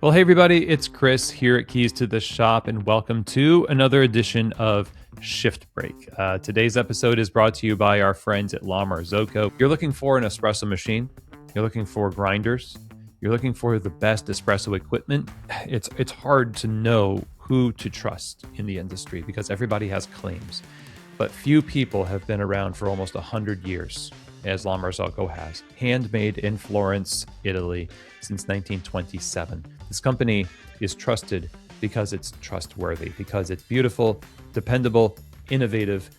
Well, hey everybody, it's Chris here at Keys to the Shop, and welcome to another edition of Shift Break. Today's episode is brought to you by our friends at La Marzocco. You're looking for an espresso machine, you're looking for grinders, you're looking for the best espresso equipment. It's hard to know who to trust in the industry because everybody has claims, but few people have been around for almost 100 years, as La Marzocco has. Handmade in Florence, Italy, since 1927. This company is trusted because it's trustworthy, because it's beautiful, dependable, innovative.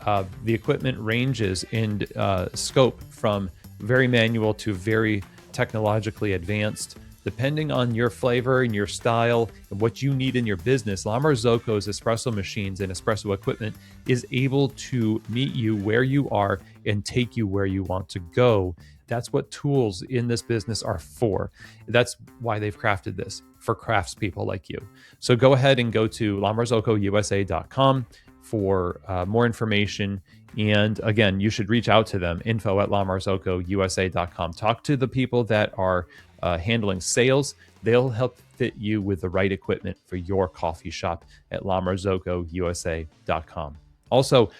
The equipment ranges in scope from very manual to very technologically advanced. Depending on your flavor and your style and what you need in your business, La Marzocco's espresso machines and espresso equipment is able to meet you where you are and take you where you want to go. That's what tools in this business are for. That's why they've crafted this for craftspeople like you. So go ahead and go to lamarzocco.com for more information. And again, you should reach out to them, info@lamarzocco.com. Talk to the people that are handling sales. They'll help fit you with the right equipment for your coffee shop at lamarzocco.com. Also,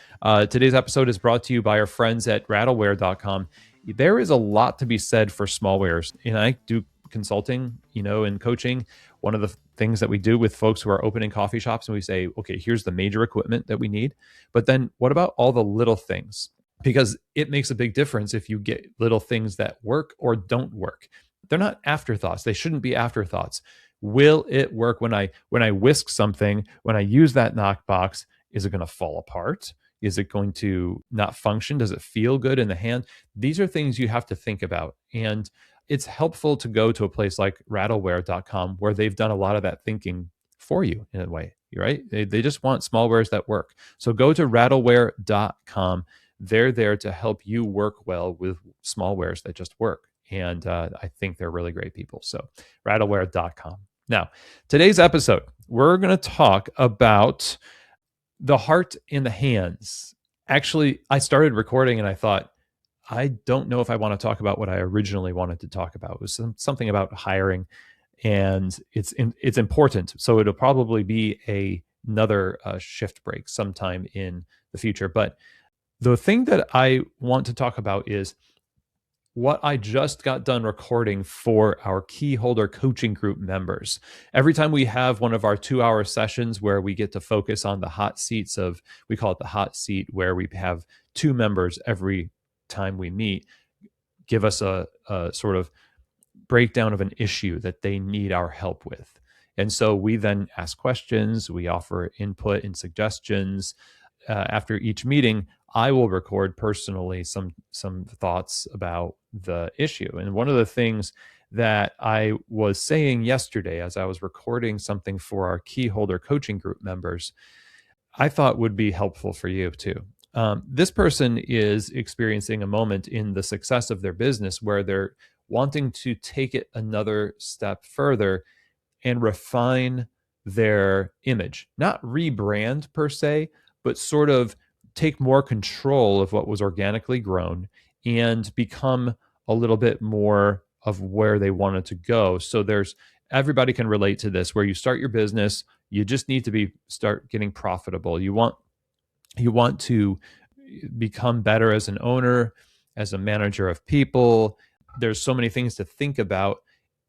today's episode is brought to you by our friends at rattleware.com. There is a lot to be said for smallwares, and I do consulting, and coaching. One of the things that we do with folks who are opening coffee shops, and we say, okay, here's the major equipment that we need, but then what about all the little things? Because it makes a big difference if you get little things that work or don't work. They're not afterthoughts. They shouldn't be afterthoughts. Will it work when I whisk something, when I use that knockbox? Is it going to fall apart? Is it going to not function? Does it feel good in the hand? These are things you have to think about. And it's helpful to go to a place like rattleware.com where they've done a lot of that thinking for you in a way, right? They just want smallwares that work. So go to rattleware.com. They're there to help you work well with smallwares that just work. And I think they're really great people. So rattleware.com. Now, today's episode, we're going to talk about the heart in the hands. Actually, I started recording and I thought, I don't know if I want to talk about what I originally wanted to talk about. It was something about hiring, and it's important. So it'll probably be another shift break sometime in the future. But the thing that I want to talk about is what I just got done recording for our key holder coaching group members. Every time we have one of our 2-hour sessions where we get to focus on the hot seats we call it the hot seat, where we have 2 members every time we meet, give us a sort of breakdown of an issue that they need our help with. And so we then ask questions, we offer input and suggestions. After each meeting, I will record personally some thoughts about the issue. And one of the things that I was saying yesterday as I was recording something for our key holder coaching group members, I thought would be helpful for you too. This person is experiencing a moment in the success of their business where they're wanting to take it another step further and refine their image, not rebrand per se, but sort of take more control of what was organically grown and become a little bit more of where they wanted to go. So everybody can relate to this, where you start your business, you just need to start getting profitable. You want to become better as an owner, as a manager of people. There's so many things to think about.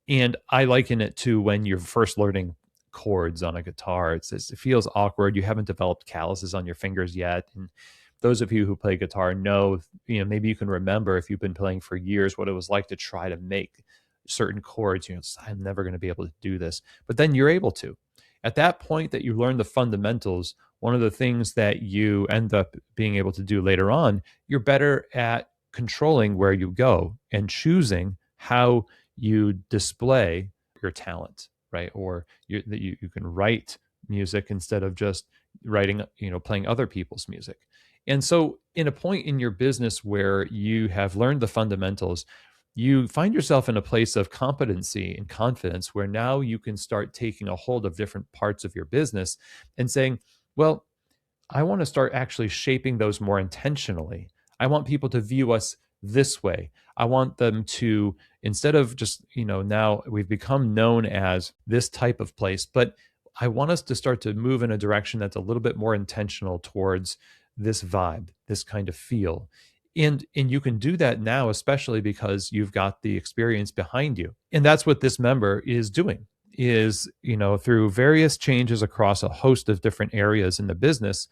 And I liken it to when you're first learning chords on a guitar. It feels awkward. You haven't developed calluses on your fingers yet. And those of you who play guitar know, maybe you can remember if you've been playing for years what it was like to try to make certain chords. I'm never going to be able to do this. But then you're able to. At that point that you learn the fundamentals, one of the things that you end up being able to do later on, you're better at controlling where you go and choosing how you display your talent, right? Or you can write music instead of just writing, playing other people's music. And so in a point in your business where you have learned the fundamentals, you find yourself in a place of competency and confidence where now you can start taking a hold of different parts of your business and saying, well, I want to start actually shaping those more intentionally. I want people to view us this way. I want them to, instead of just, now we've become known as this type of place, but I want us to start to move in a direction that's a little bit more intentional towards this vibe, this kind of feel. And you can do that now, especially because you've got the experience behind you. And that's what this member is doing, is, through various changes across a host of different areas in the business.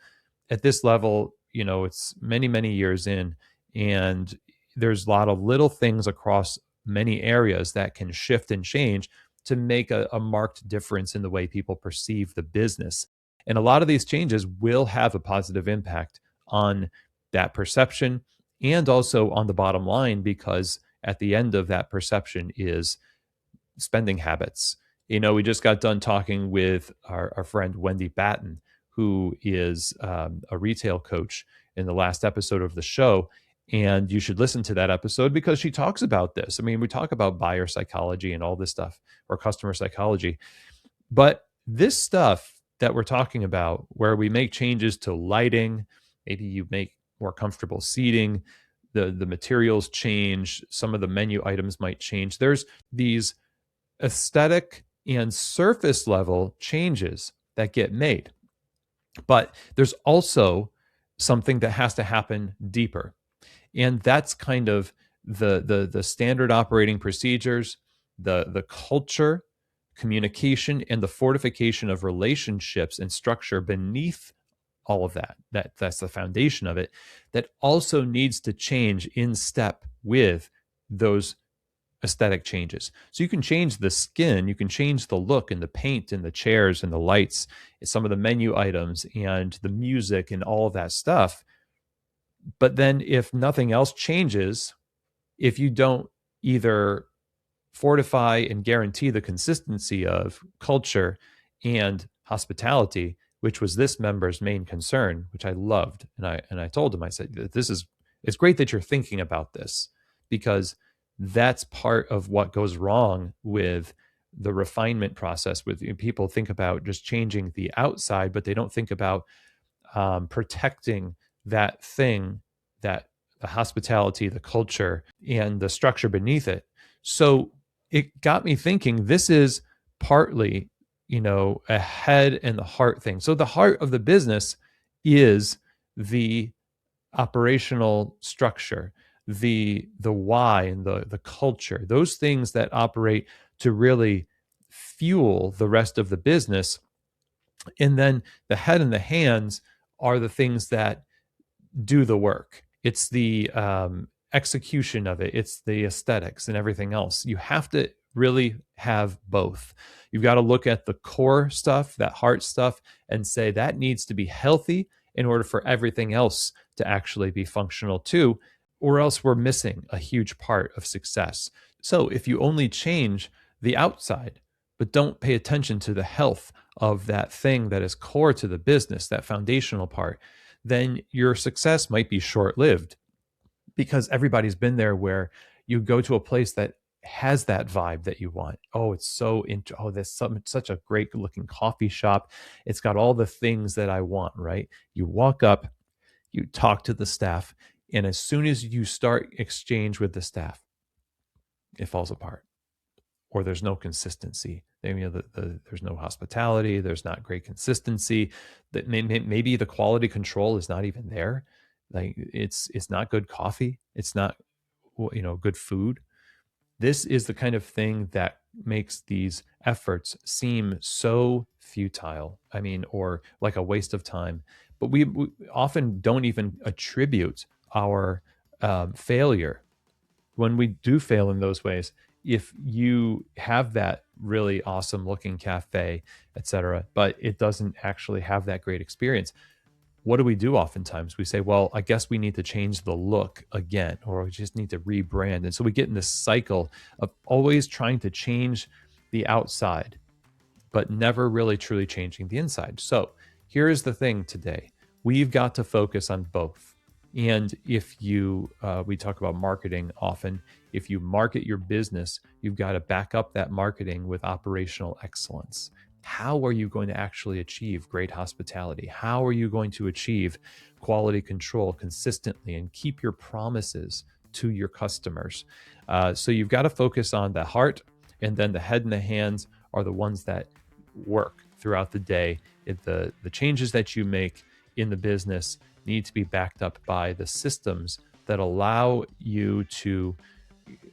At this level, it's many, many years in, and there's a lot of little things across many areas that can shift and change to make a marked difference in the way people perceive the business. And a lot of these changes will have a positive impact on that perception and also on the bottom line, because at the end of that perception is spending habits. We just got done talking with our friend Wendy Batten, who is a retail coach, in the last episode of the show. And you should listen to that episode because she talks about this. I mean, we talk about buyer psychology and all this stuff, or customer psychology. But this stuff that we're talking about, where we make changes to lighting, maybe you make more comfortable seating, the materials change, some of the menu items might change. There's these aesthetic and surface level changes that get made. But there's also something that has to happen deeper. And that's kind of the standard operating procedures, the culture, communication, and the fortification of relationships and structure beneath all of that. That's the foundation of it, that also needs to change in step with those aesthetic changes. So you can change the skin, you can change the look and the paint and the chairs and the lights, and some of the menu items and the music and all of that stuff. But then if nothing else changes, if you don't either fortify and guarantee the consistency of culture and hospitality, which was this member's main concern, which I loved. And I told him, I said, it's great that you're thinking about this, because that's part of what goes wrong with the refinement process. With people think about just changing the outside, but they don't think about protecting that thing, that the hospitality, the culture, and the structure beneath it. So it got me thinking, this is partly, a head and the heart thing. So the heart of the business is the operational structure, the why, and the culture, those things that operate to really fuel the rest of the business. And then the head and the hands are the things that do the work. It's the execution of it. It's the aesthetics and everything else. You have to really have both. You've got to look at the core stuff, that heart stuff, and say that needs to be healthy in order for everything else to actually be functional too, or else we're missing a huge part of success. So if you only change the outside, but don't pay attention to the health of that thing that is core to the business, that foundational part, then your success might be short-lived, because everybody's been there, where you go to a place that has that vibe that you want. Oh, it's there's such a great looking coffee shop. It's got all the things that I want, right? You walk up, you talk to the staff, and as soon as you start exchange with the staff, it falls apart, or there's no consistency. There's no hospitality. There's not great consistency. That maybe the quality control is not even there. Like it's not good coffee. It's not good food. This is the kind of thing that makes these efforts seem so futile. I mean, or like a waste of time. But we often don't even attribute our failure when we do fail in those ways. If you have that really awesome looking cafe, etc., but it doesn't actually have that great experience, what do we do oftentimes? We say, well, I guess we need to change the look again, or we just need to rebrand. And so we get in this cycle of always trying to change the outside, but never really truly changing the inside. So here's the thing today. We've got to focus on both. And if we talk about marketing often, if you market your business, you've got to back up that marketing with operational excellence. How are you going to actually achieve great hospitality? How are you going to achieve quality control consistently and keep your promises to your customers. So you've got to focus on the heart, and then the head and the hands are the ones that work throughout the day. The changes that you make in the business need to be backed up by the systems that allow you to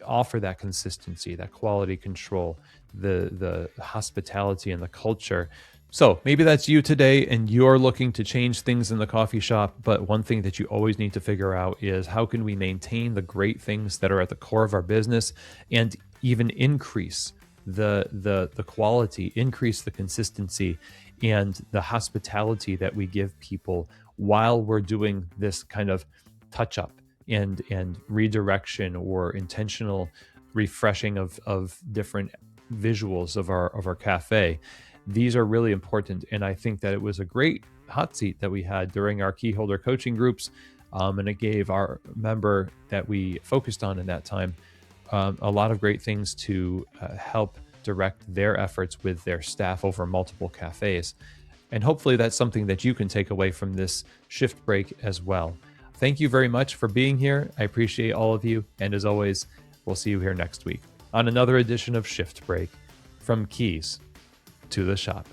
offer that consistency, that quality control, the hospitality and the culture. So maybe that's you today and you're looking to change things in the coffee shop, but one thing that you always need to figure out is how can we maintain the great things that are at the core of our business and even increase the quality, increase the consistency and the hospitality that we give people while we're doing this kind of touch up and redirection or intentional refreshing of different visuals of our cafe. These are really important, and I think that it was a great hot seat that we had during our key holder coaching groups, and it gave our member that we focused on in that time a lot of great things to help direct their efforts with their staff over multiple cafes. And hopefully that's something that you can take away from this shift break as well. Thank you very much for being here. I appreciate all of you. And as always, we'll see you here next week on another edition of Shift Break, from Keys to the Shop.